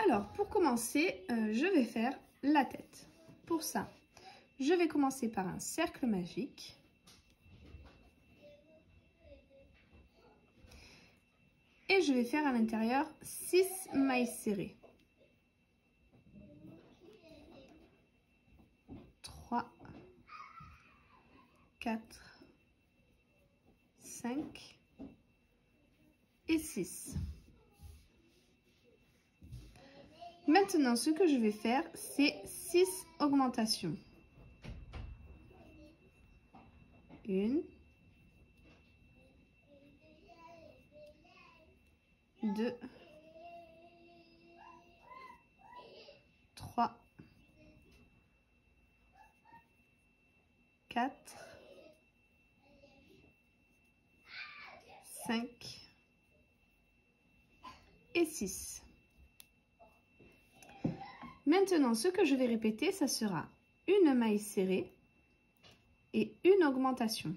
Alors, pour commencer, je vais faire la tête. Pour ça, je vais commencer par un cercle magique. Et je vais faire à l'intérieur 6 mailles serrées. 3, 4, 5 et 6. Maintenant, ce que je vais faire, c'est 6 augmentations. 1, 2, 3, 4, 5 et 6. Maintenant, ce que je vais répéter, ça sera une maille serrée et une augmentation.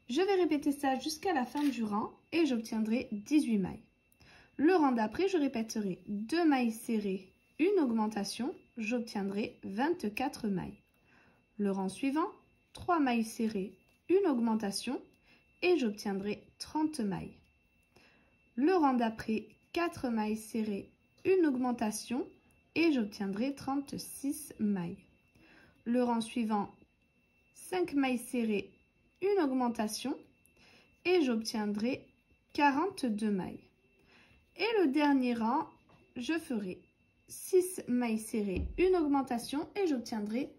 Je vais répéter ça jusqu'à la fin du rang et j'obtiendrai 18 mailles. Le rang d'après, je répéterai 2 mailles serrées, une augmentation, j'obtiendrai 24 mailles. Le rang suivant, 3 mailles serrées, une augmentation et j'obtiendrai 30 mailles. Le rang d'après, 4 mailles serrées, une augmentation et j'obtiendrai 36 mailles. Le rang suivant, 5 mailles serrées, une augmentation et j'obtiendrai 42 mailles. Et le dernier rang, je ferai 6 mailles serrées, une augmentation et j'obtiendrai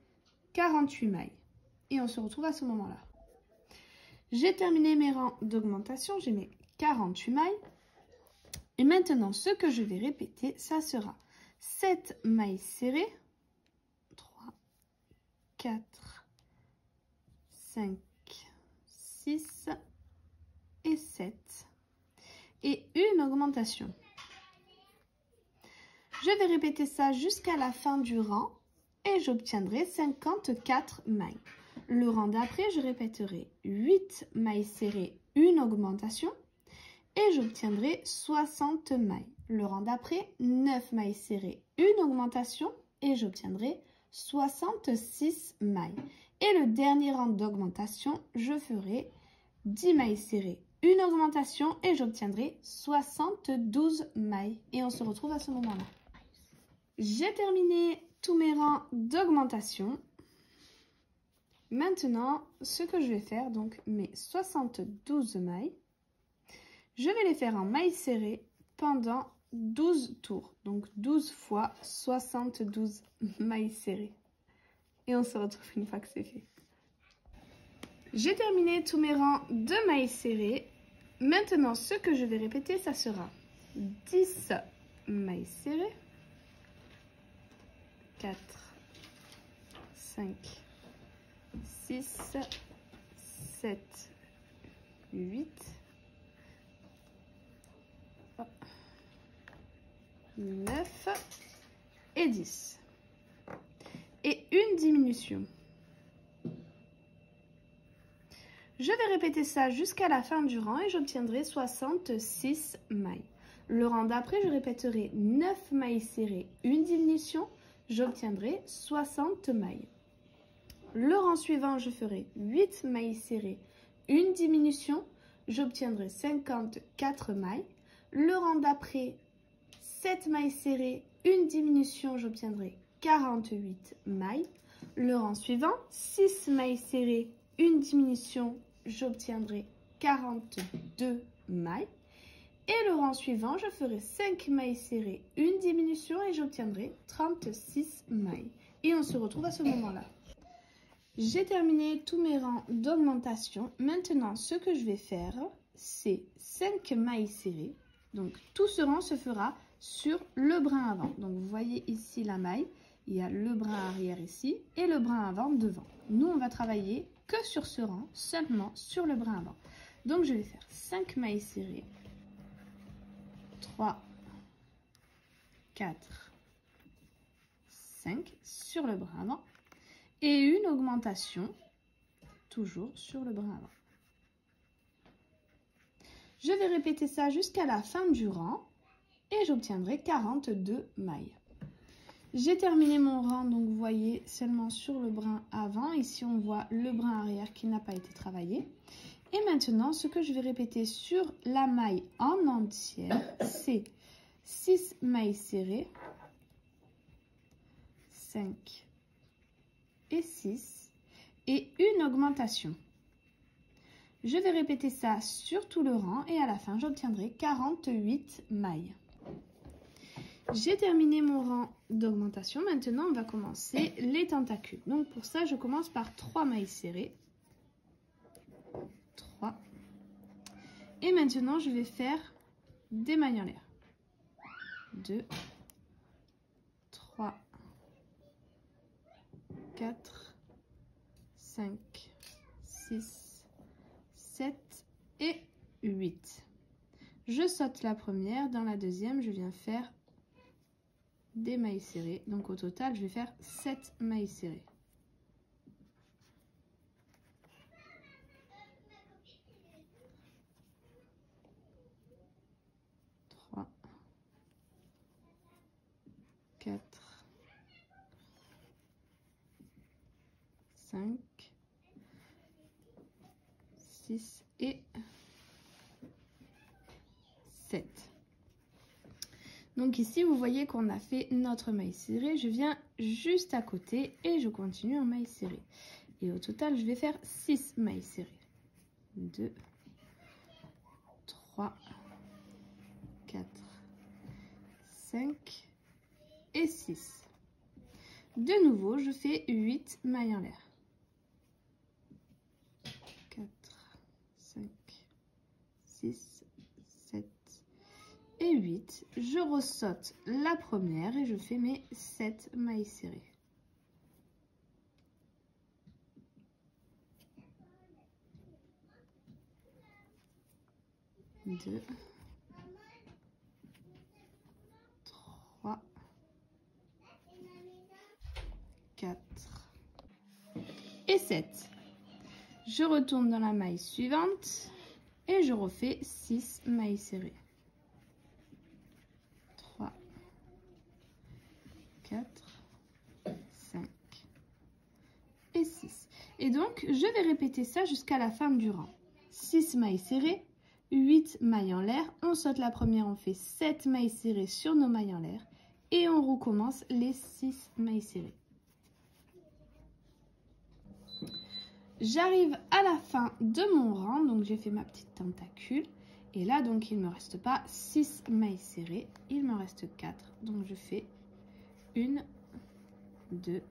48 mailles. Et on se retrouve à ce moment-là. J'ai terminé mes rangs d'augmentation, j'ai mes 48 mailles. Et maintenant, ce que je vais répéter, ça sera 7 mailles serrées, 3, 4, 5, 6 et 7. Et une augmentation. Je vais répéter ça jusqu'à la fin du rang et j'obtiendrai 54 mailles. Le rang d'après, je répéterai 8 mailles serrées, une augmentation et j'obtiendrai 60 mailles. Le rang d'après, 9 mailles serrées, une augmentation et j'obtiendrai 66 mailles. Et le dernier rang d'augmentation, je ferai 10 mailles serrées, une augmentation et j'obtiendrai 72 mailles. Et on se retrouve à ce moment-là. J'ai terminé tous mes rangs d'augmentation. Maintenant, ce que je vais faire, donc mes 72 mailles, je vais les faire en mailles serrées pendant 12 tours. Donc 12 fois 72 mailles serrées. Et on se retrouve une fois que c'est fait. J'ai terminé tous mes rangs de mailles serrées. Maintenant, ce que je vais répéter, ça sera 10 mailles serrées, 4, 5, 6, 7, 8, 9 et 10. Et une diminution. Je vais répéter ça jusqu'à la fin du rang et j'obtiendrai 66 mailles. Le rang d'après, je répéterai 9 mailles serrées, une diminution, j'obtiendrai 60 mailles. Le rang suivant, je ferai 8 mailles serrées, une diminution, j'obtiendrai 54 mailles. Le rang d'après, 7 mailles serrées, une diminution, j'obtiendrai 48 mailles. Le rang suivant, 6 mailles serrées, une diminution, j'obtiendrai 42 mailles. Et le rang suivant, je ferai 5 mailles serrées, une diminution et j'obtiendrai 36 mailles. Et on se retrouve à ce moment-là. J'ai terminé tous mes rangs d'augmentation. Maintenant, ce que je vais faire, c'est 5 mailles serrées. Donc, tout ce rang se fera sur le brin avant. Donc, vous voyez ici la maille. Il y a le brin arrière ici et le brin avant devant. Nous, on va travailler que sur ce rang, seulement sur le brin avant. Donc, je vais faire 5 mailles serrées. 3, 4, 5 sur le brin avant. Et une augmentation, toujours sur le brin avant. Je vais répéter ça jusqu'à la fin du rang. et j'obtiendrai 42 mailles. J'ai terminé mon rang, donc vous voyez seulement sur le brin avant. Ici, on voit le brin arrière qui n'a pas été travaillé. Et maintenant, ce que je vais répéter sur la maille en entière, c'est 6 mailles serrées, 5 et 6, et une augmentation. Je vais répéter ça sur tout le rang et à la fin, j'obtiendrai 48 mailles. J'ai terminé mon rang d'augmentation. Maintenant, on va commencer les tentacules. Donc, pour ça, je commence par 3 mailles serrées. 3. Et maintenant, je vais faire des mailles en l'air. 2, 3, 4, 5, 6, 7 et 8. Je saute la première. Dans la deuxième, je viens faire des mailles serrées. Donc au total, je vais faire 7 mailles serrées. Trois, 4, 5, 6 et 7. Donc ici, vous voyez qu'on a fait notre maille serrée. Je viens juste à côté et je continue en maille serrée. Et au total, je vais faire 6 mailles serrées. 2, 3, 4, 5 et 6. De nouveau, je fais 8 mailles en l'air. 4, 5, 6, 7 et 8. Je ressaute la première et je fais mes 7 mailles serrées. 2, 3, 4 et 7. Je retourne dans la maille suivante et je refais 6 mailles serrées. 3, 4, 5 et 6. Et donc, je vais répéter ça jusqu'à la fin du rang. 6 mailles serrées, 8 mailles en l'air. On saute la première, on fait 7 mailles serrées sur nos mailles en l'air. Et on recommence les 6 mailles serrées. J'arrive à la fin de mon rang, donc j'ai fait ma petite tentacule. Et là, donc, il ne me reste pas 6 mailles serrées, il me reste 4. Donc, je fais 1, 2,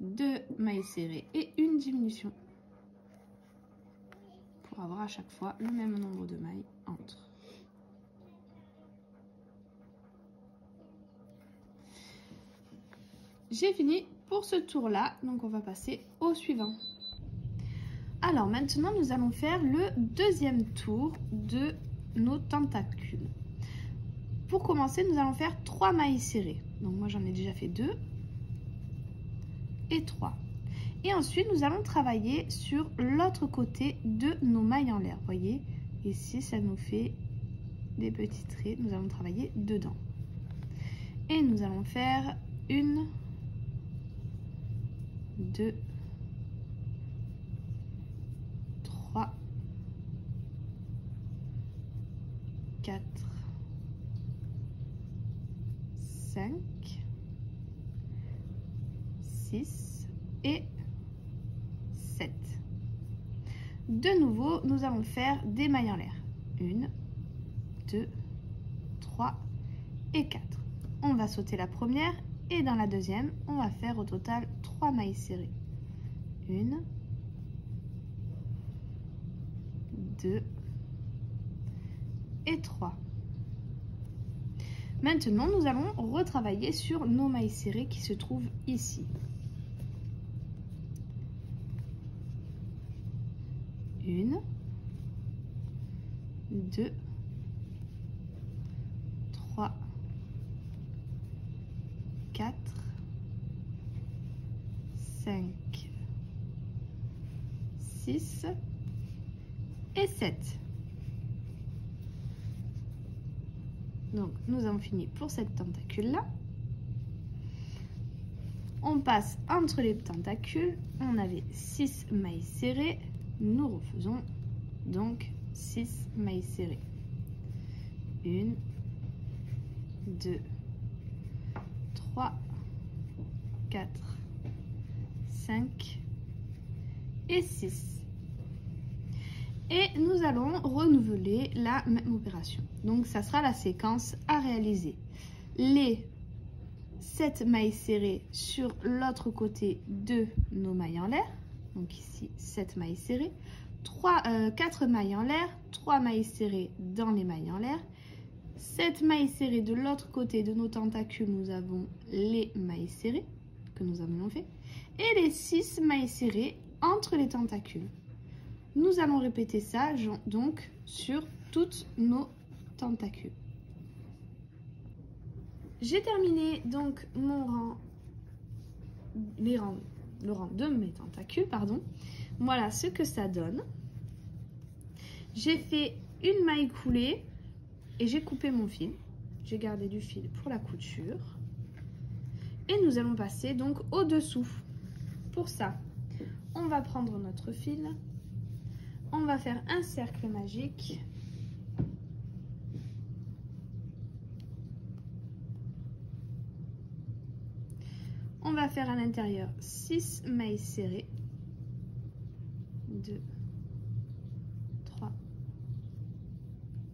2 mailles serrées et une diminution. Pour avoir à chaque fois le même nombre de mailles entre. J'ai fini pour ce tour-là, donc on va passer au suivant. Alors maintenant, nous allons faire le deuxième tour de nos tentacules. Pour commencer, nous allons faire 3 mailles serrées. Donc moi, j'en ai déjà fait 2 et 3. Et ensuite, nous allons travailler sur l'autre côté de nos mailles en l'air. Vous voyez, ici, ça nous fait des petits traits. Nous allons travailler dedans. Et nous allons faire 1, 2, 3, 4, 5, 6 et 7. De nouveau, nous allons faire des mailles en l'air. 1, 2, 3 et 4. On va sauter la première et dans la deuxième, on va faire au total 3 mailles serrées. 1, 2 et 3. Maintenant, nous allons retravailler sur nos mailles serrées qui se trouvent ici. 1, 2, 3, 4, 5, 6 et 7. Donc, nous avons fini pour cette tentacule-là. On passe entre les tentacules. On avait 6 mailles serrées. Nous refaisons donc 6 mailles serrées. 1, 2, 3, 4, 5 et 6. Et nous allons renouveler la même opération. Donc, ça sera la séquence à réaliser. Les 7 mailles serrées sur l'autre côté de nos mailles en l'air. Donc ici, 7 mailles serrées. 4 mailles en l'air, 3 mailles serrées dans les mailles en l'air. 7 mailles serrées de l'autre côté de nos tentacules, nous avons les mailles serrées que nous avions fait. Et les 6 mailles serrées entre les tentacules. Nous allons répéter ça donc sur toutes nos tentacules. J'ai terminé donc mon rang, le rang de mes tentacules, pardon. Voilà ce que ça donne. J'ai fait une maille coulée et j'ai coupé mon fil. J'ai gardé du fil pour la couture. Et nous allons passer donc au-dessous. Pour ça, on va prendre notre fil. On va faire un cercle magique. On va faire à l'intérieur 6 mailles serrées. 2, 3,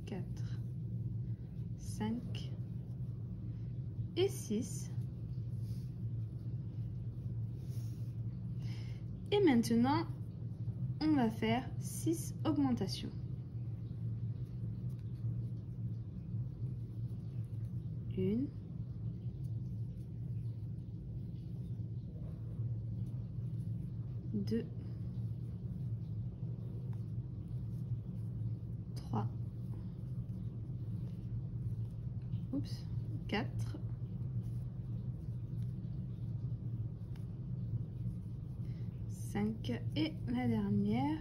4, 5 et 6. Et maintenant, on va faire 6 augmentations. 1, 2, 3, 4, 5 et la dernière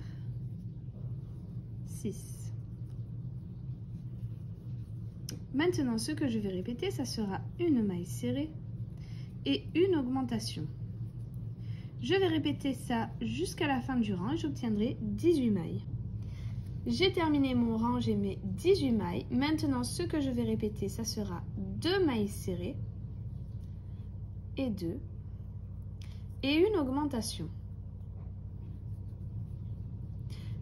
6. Maintenant, ce que je vais répéter, ça sera une maille serrée et une augmentation. Je vais répéter ça jusqu'à la fin du rang et j'obtiendrai 18 mailles. J'ai terminé mon rang, j'ai mes 18 mailles. Maintenant, ce que je vais répéter, ça sera 2 mailles serrées et 2 et une augmentation.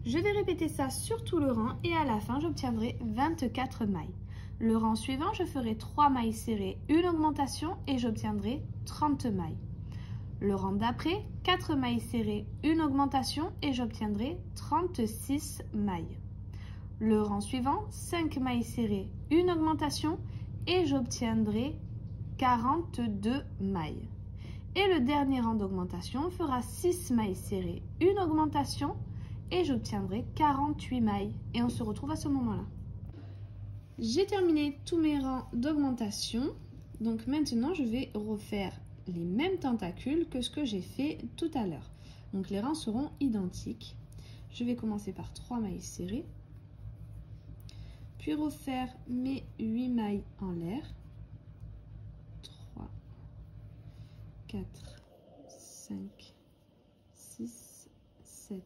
Je vais répéter ça sur tout le rang et à la fin, j'obtiendrai 24 mailles. Le rang suivant, je ferai 3 mailles serrées, une augmentation et j'obtiendrai 30 mailles. Le rang d'après, 4 mailles serrées, une augmentation et j'obtiendrai 36 mailles. Le rang suivant, 5 mailles serrées, une augmentation et j'obtiendrai 42 mailles. Et le dernier rang d'augmentation fera 6 mailles serrées, une augmentation et j'obtiendrai 48 mailles. Et on se retrouve à ce moment-là. J'ai terminé tous mes rangs d'augmentation. Donc maintenant, je vais refaire les mêmes tentacules que ce que j'ai fait tout à l'heure. Donc les rangs seront identiques. Je vais commencer par 3 mailles serrées, puis refaire mes 8 mailles en l'air. 3, 4, 5, 6, 7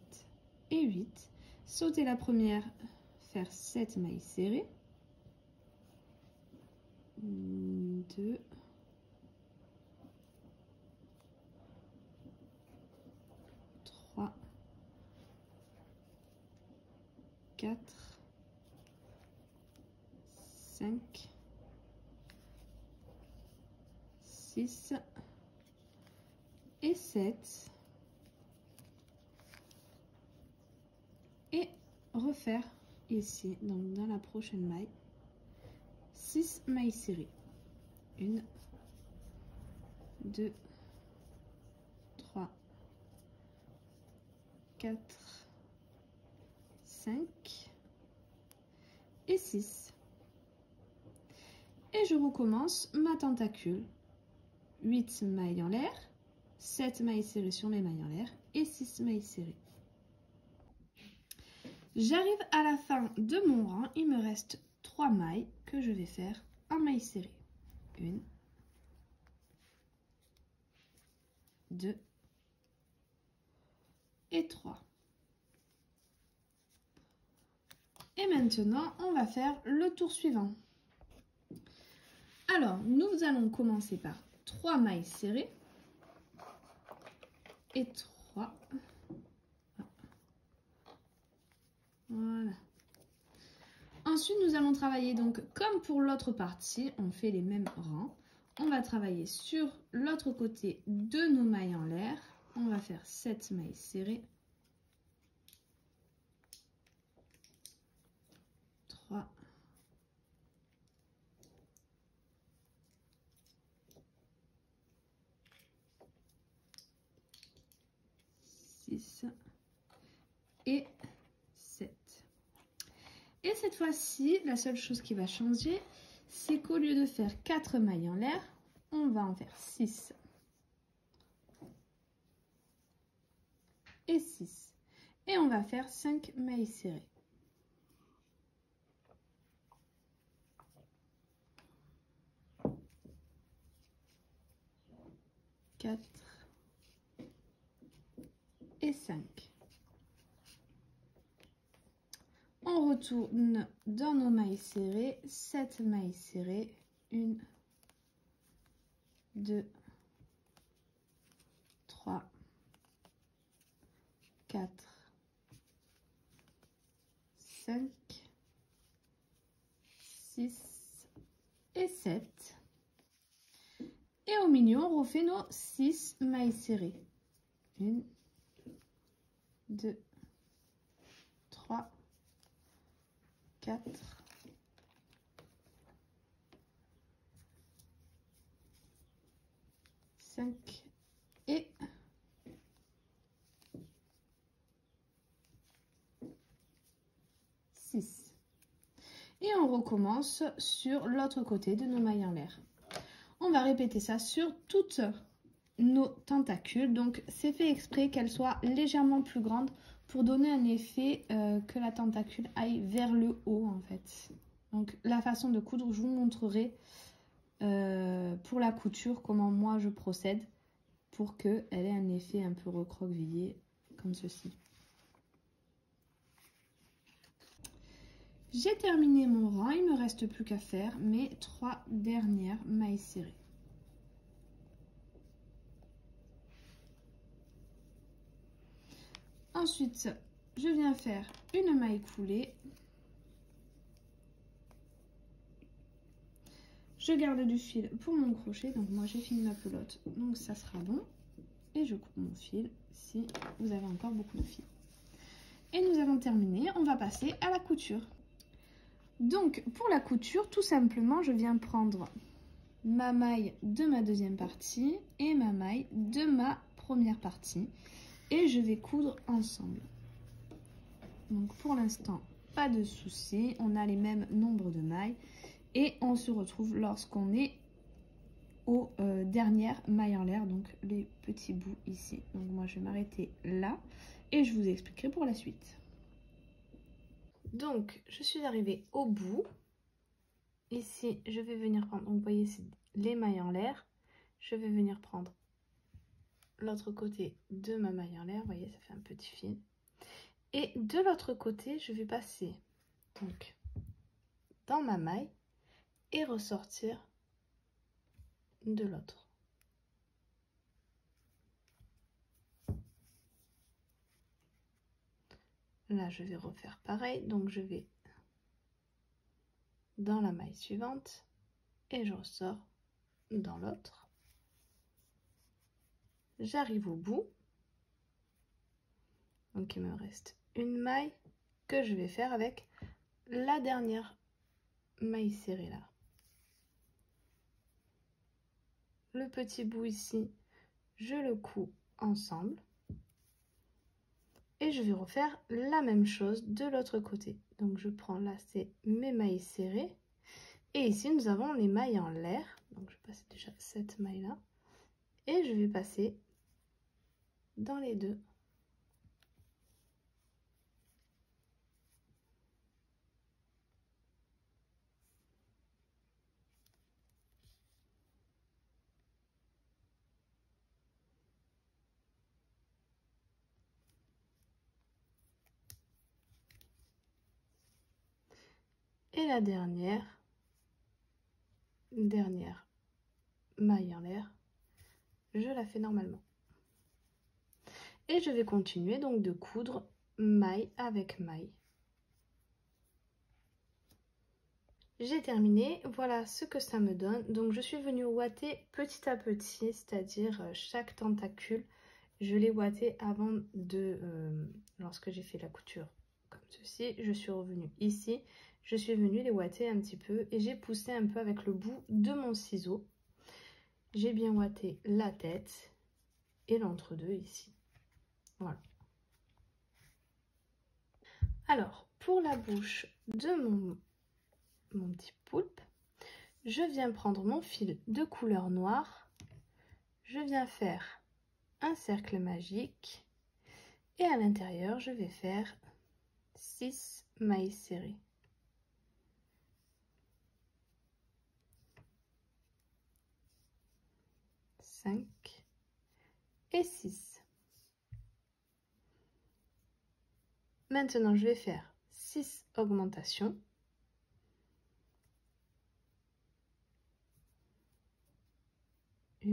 et 8. Sauter la première, faire 7 mailles serrées. 2, 3, 4, 5, 6 et 7. Et refaire ici, donc dans la prochaine maille, 6 mailles serrées. 1, 2, 3, 4, 5 et 6. Et je recommence ma tentacule. 8 mailles en l'air, 7 mailles serrées sur mes mailles en l'air et 6 mailles serrées. J'arrive à la fin de mon rang, il me reste 3 mailles que je vais faire en maille serrée. 1, 2 et 3. Et maintenant, on va faire le tour suivant. Alors, nous allons commencer par 3 mailles serrées et 3. Voilà. Ensuite, nous allons travailler donc comme pour l'autre partie, on fait les mêmes rangs. On va travailler sur l'autre côté de nos mailles en l'air. On va faire 7 mailles serrées. 3. 6 et 7. Et cette fois-ci, la seule chose qui va changer, c'est qu'au lieu de faire 4 mailles en l'air, on va en faire 6 et 6. Et on va faire 5 mailles serrées. 4 et 5. On retourne dans nos mailles serrées, 7 mailles serrées, 1, 2, 3, 4, 5, 6 et 7. Et au milieu, on refait nos 6 mailles serrées. 1, 2, 3, 4, 5 et 6. Et on recommence sur l'autre côté de nos mailles en l'air. On va répéter ça sur toutes nos tentacules. Donc, c'est fait exprès qu'elles soient légèrement plus grandes pour donner un effet que la tentacule aille vers le haut, en fait. Donc, la façon de coudre, je vous montrerai pour la couture comment moi je procède pour qu'elle ait un effet un peu recroquevillé comme ceci. J'ai terminé mon rang, il ne me reste plus qu'à faire mes 3 dernières mailles serrées. Ensuite, je viens faire une maille coulée. Je garde du fil pour mon crochet, donc moi j'ai fini ma pelote, donc ça sera bon. Et je coupe mon fil si vous avez encore beaucoup de fil. Et nous avons terminé, on va passer à la couture. Donc pour la couture, tout simplement, je viens prendre ma maille de ma deuxième partie et ma maille de ma première partie. Et je vais coudre ensemble. Donc pour l'instant, pas de souci, on a les mêmes nombres de mailles. Et on se retrouve lorsqu'on est aux dernières mailles en l'air, donc les petits bouts ici. Donc moi je vais m'arrêter là et je vous expliquerai pour la suite. Donc je suis arrivée au bout. Ici je vais venir prendre, donc vous voyez c'est les mailles en l'air. Je vais venir prendre l'autre côté de ma maille en l'air, vous voyez ça fait un petit fil. Et de l'autre côté je vais passer donc dans ma maille et ressortir de l'autre. Là, je vais refaire pareil, donc je vais dans la maille suivante et je ressors dans l'autre. J'arrive au bout. Donc, il me reste une maille que je vais faire avec la dernière maille serrée là. Le petit bout ici, je le couds ensemble. Et je vais refaire la même chose de l'autre côté. Donc je prends là, c'est mes mailles serrées. Et ici, nous avons les mailles en l'air. Donc je vais passer déjà cette maille là. Et je vais passer dans les deux. Et la dernière maille en l'air, je la fais normalement. Et je vais continuer donc de coudre maille avec maille. J'ai terminé, voilà ce que ça me donne. Donc je suis venue ouater petit à petit, c'est-à-dire chaque tentacule, je l'ai ouaté avant de, lorsque j'ai fait la couture comme ceci, je suis revenue ici, je suis venue les ouater un petit peu et j'ai poussé un peu avec le bout de mon ciseau. J'ai bien ouaté la tête et l'entre-deux ici. Voilà. Alors, pour la bouche de mon petit poulpe, je viens prendre mon fil de couleur noire, je viens faire un cercle magique et à l'intérieur, je vais faire 6 mailles serrées. Et 6. Maintenant, je vais faire 6 augmentations. 1,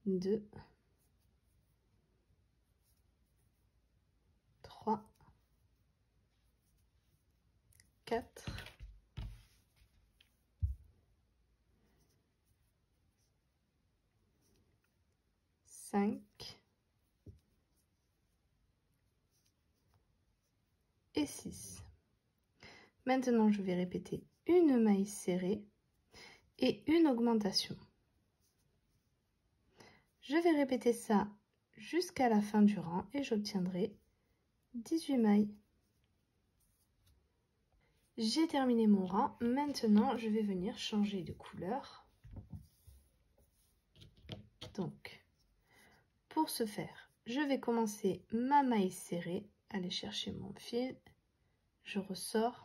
2, 3, 4, 5 et 6. Maintenant, je vais répéter une maille serrée et une augmentation. Je vais répéter ça jusqu'à la fin du rang et j'obtiendrai 18 mailles. J'ai terminé mon rang. Maintenant, je vais venir changer de couleur. Donc, pour ce faire, je vais commencer ma maille serrée, aller chercher mon fil, je ressors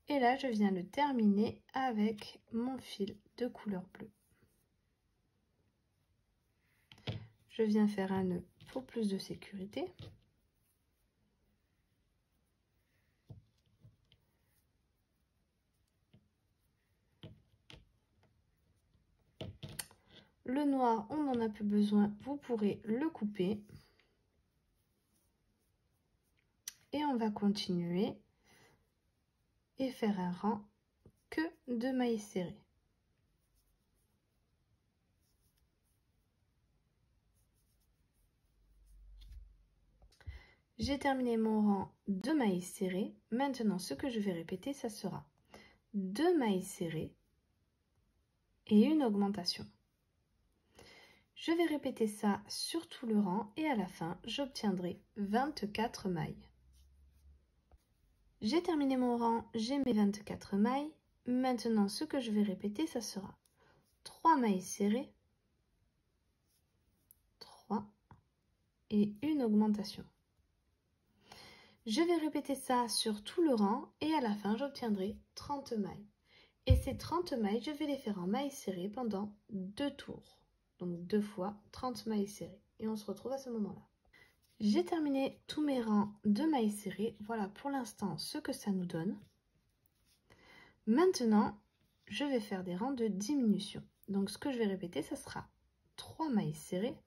et là je viens le terminer avec mon fil de couleur bleue. Je viens faire un nœud pour plus de sécurité. Le noir, on n'en a plus besoin, vous pourrez le couper. Et on va continuer et faire un rang que de mailles serrées. J'ai terminé mon rang de mailles serrées. Maintenant, ce que je vais répéter, ça sera 2 mailles serrées et une augmentation. Je vais répéter ça sur tout le rang et à la fin, j'obtiendrai 24 mailles. J'ai terminé mon rang, j'ai mes 24 mailles. Maintenant, ce que je vais répéter, ça sera 3 mailles serrées, 3 et une augmentation. Je vais répéter ça sur tout le rang et à la fin, j'obtiendrai 30 mailles. Et ces 30 mailles, je vais les faire en mailles serrées pendant 2 tours. Donc 2 fois 30 mailles serrées. Et on se retrouve à ce moment-là. J'ai terminé tous mes rangs de mailles serrées. Voilà pour l'instant ce que ça nous donne. Maintenant, je vais faire des rangs de diminution. Donc ce que je vais répéter, ça sera 3 mailles serrées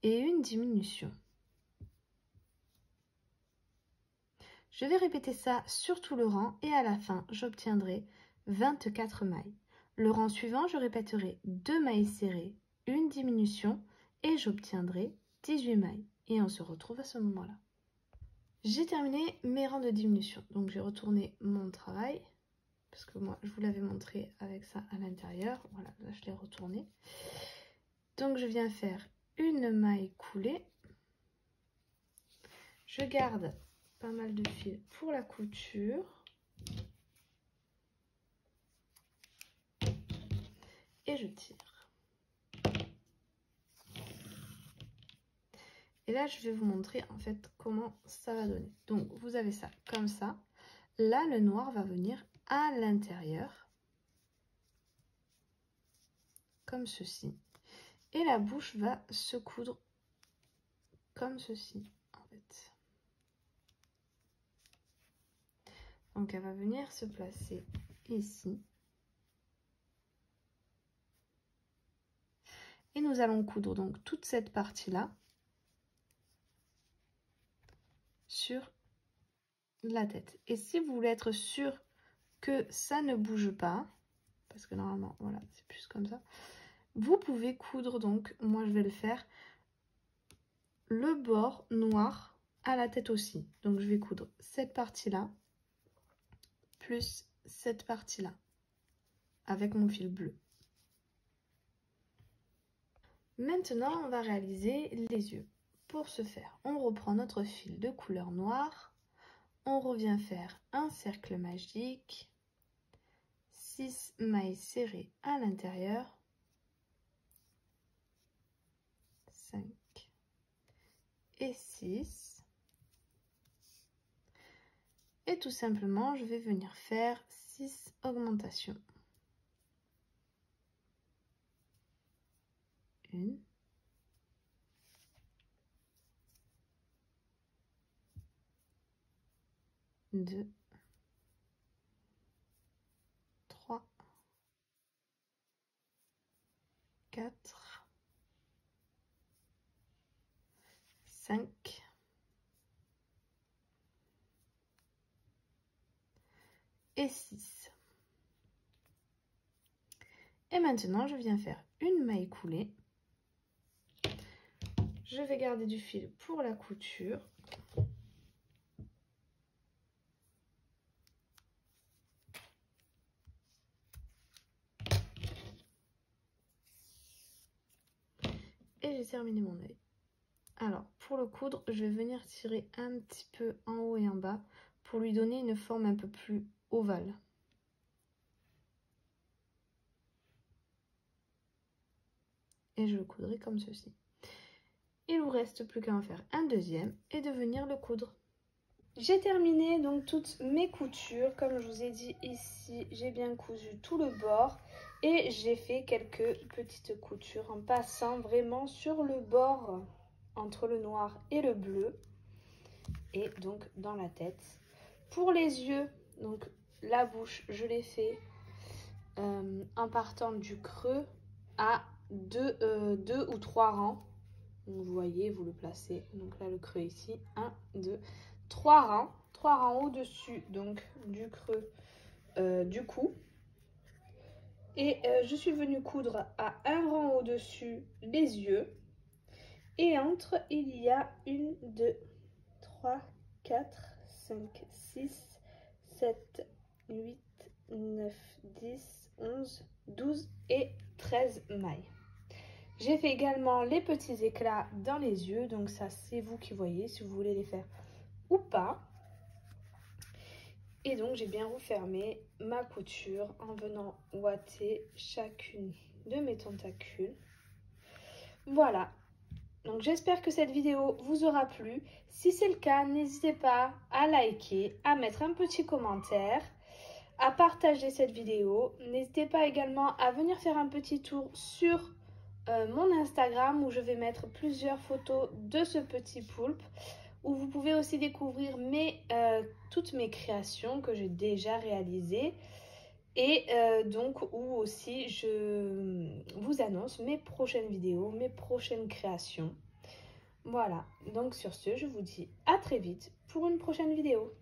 et une diminution. Je vais répéter ça sur tout le rang et à la fin, j'obtiendrai 24 mailles. Le rang suivant, je répéterai 2 mailles serrées, une diminution et j'obtiendrai 18 mailles. Et on se retrouve à ce moment-là. J'ai terminé mes rangs de diminution. Donc j'ai retourné mon travail parce que moi je vous l'avais montré avec ça à l'intérieur. Voilà, là je l'ai retourné. Donc je viens faire une maille coulée. Je garde pas mal de fil pour la couture. Et je tire. Et là, je vais vous montrer en fait comment ça va donner. Donc, vous avez ça comme ça. Là, le noir va venir à l'intérieur. Comme ceci. Et la bouche va se coudre comme ceci, en fait. Donc, elle va venir se placer ici. Et nous allons coudre donc toute cette partie-là sur la tête. Et si vous voulez être sûr que ça ne bouge pas, parce que normalement, voilà, c'est plus comme ça, vous pouvez coudre, donc, moi je vais le faire, le bord noir à la tête aussi. Donc, je vais coudre cette partie-là, plus cette partie-là, avec mon fil bleu. Maintenant, on va réaliser les yeux. Pour ce faire, on reprend notre fil de couleur noire, on revient faire un cercle magique, 6 mailles serrées à l'intérieur, 5 et 6. Et tout simplement, je vais venir faire 6 augmentations. 1, 2, 3, 4, 5, et 6. Et maintenant, je viens faire une maille coulée. Je vais garder du fil pour la couture. Et j'ai terminé mon œil. Alors, pour le coudre, je vais venir tirer un petit peu en haut et en bas pour lui donner une forme un peu plus ovale. Et je le coudrai comme ceci. Il vous reste plus qu'à en faire un deuxième et de venir le coudre. J'ai terminé donc toutes mes coutures. Comme je vous ai dit ici, j'ai bien cousu tout le bord. Et j'ai fait quelques petites coutures en passant vraiment sur le bord entre le noir et le bleu. Et donc dans la tête. Pour les yeux, donc la bouche, je l'ai fait en partant du creux à deux ou 3 rangs. Donc, vous voyez, vous le placez. Donc là, le creux ici. 1, 2, 3 rangs. 3 rangs au-dessus donc du creux du cou. Et je suis venue coudre à un rang au-dessus les yeux. Et entre, il y a 1, 2, 3, 4, 5, 6, 7, 8, 9, 10, 11, 12 et 13 mailles. J'ai fait également les petits éclats dans les yeux, donc ça c'est vous qui voyez si vous voulez les faire ou pas. Et donc j'ai bien refermé ma couture en venant ouater chacune de mes tentacules. Voilà, donc j'espère que cette vidéo vous aura plu. Si c'est le cas, n'hésitez pas à liker, à mettre un petit commentaire, à partager cette vidéo. N'hésitez pas également à venir faire un petit tour sur mon Instagram où je vais mettre plusieurs photos de ce petit poulpe, où vous pouvez aussi découvrir toutes mes créations que j'ai déjà réalisées et donc où aussi je vous annonce mes prochaines vidéos, mes prochaines créations. Voilà, donc sur ce, je vous dis à très vite pour une prochaine vidéo.